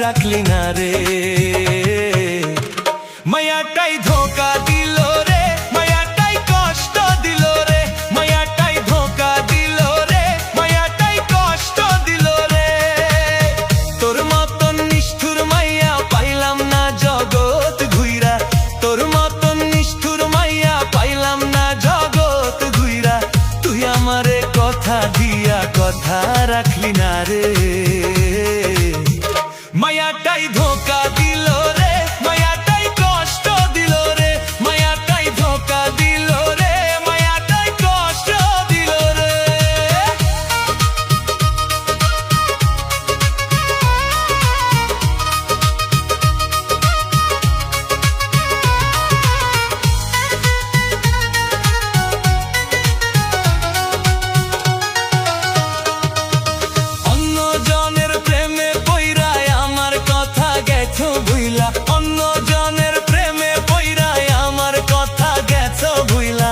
রাখলি না রে। মায়াটাই ধোকা দিল রে, মায়াটাই কষ্ট দিল রে, মায়াটাই ধোকা দিল রে, মায়াটাই কষ্ট দিল রে। তোর মতন নিষ্ঠুর মাইয়া পাইলাম না জগৎ ঘুইরা, তোর মতন নিষ্ঠুর মাইয়া পাইলাম না জগৎ ঘুইরা। তুই আমারে কথা দিয়া কথা রাখলি না রে। মায়াটাই ধোকা দিল রে, মায়াটাই কষ্ট দিল রে, মায়াটাই ধোকা দিল রে, মায়াটাই কষ্ট দিল রে। অন্য জনের প্রেমে পইরায় আমার কথা গেছো ভুইলা, অন্য জনের প্রেমে পইরায় আমার কথা গেছো ভুইলা।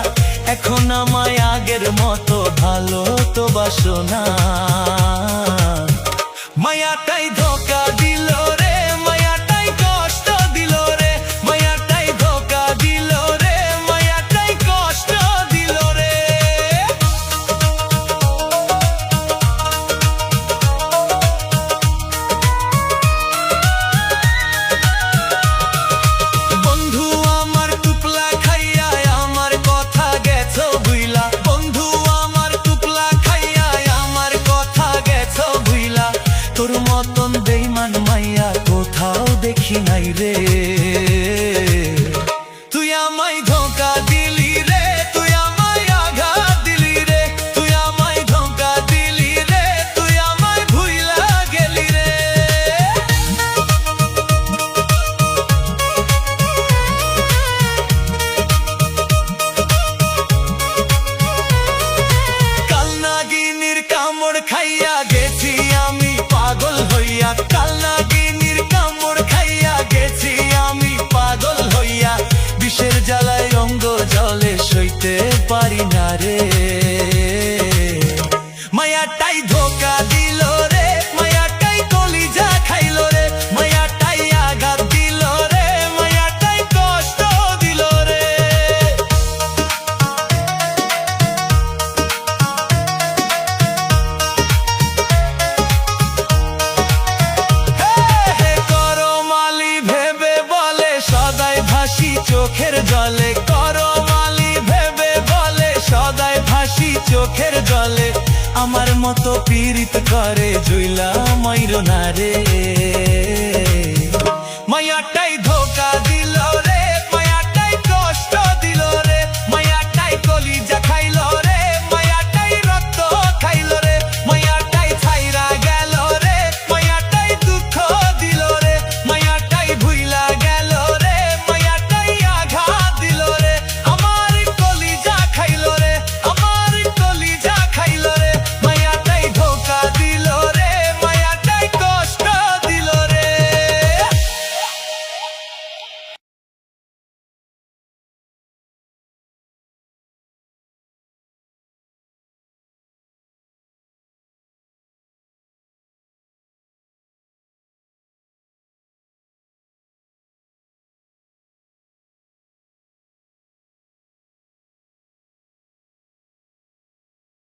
এখন আমায় আগের মতো ভালো তো বাসো না। মায়াটাই ধোকা দিল রে, মায়াটাই কষ্ট দিল রে, মায়াটাই ধোকা দিল রে, মায়াটাই কষ্ট দিল রে। বন্ধু আমার টুপলা খাইয়া আমার কথা গেছো ভুইলা, বন্ধু আমার টুপলা খাইয়া আমার কথা গেছো ভুইলা। তোর মতন বেইমান মাইয়া কোথাও দেখি নাই রে। তুই আমায় ধোকা দিলি রে, তুই আমায় আঘাত দিলি রে, তুই আমায় ধোকা দিলি রে, তুই আমায় ভুইলা গেলি রে। কাল নাগিনীর কামড় খাইয়া গেছি আমি পাগল হইয়া, কাল নাগিনীর কামড় খাইয়া গেছি আমি পাগল হইয়া। বিষের জ্বালায় অঙ্গ জলে সইতে পারি না রে। মায়াটাই ধোকা দিল রে, মায়াটাই কলিজা খাইল রে, মায়াটাই আঘাত দিল রে, মায়াটাই কষ্ট দিল রে। করমালি ভেবে বলে সদাই ভাসি চোখের জলে, করমালি ভেবে বলে সদাই ভাসি চোখের জলে। আমার মতো পীড়িত করে জুইলা মাইরো না রে।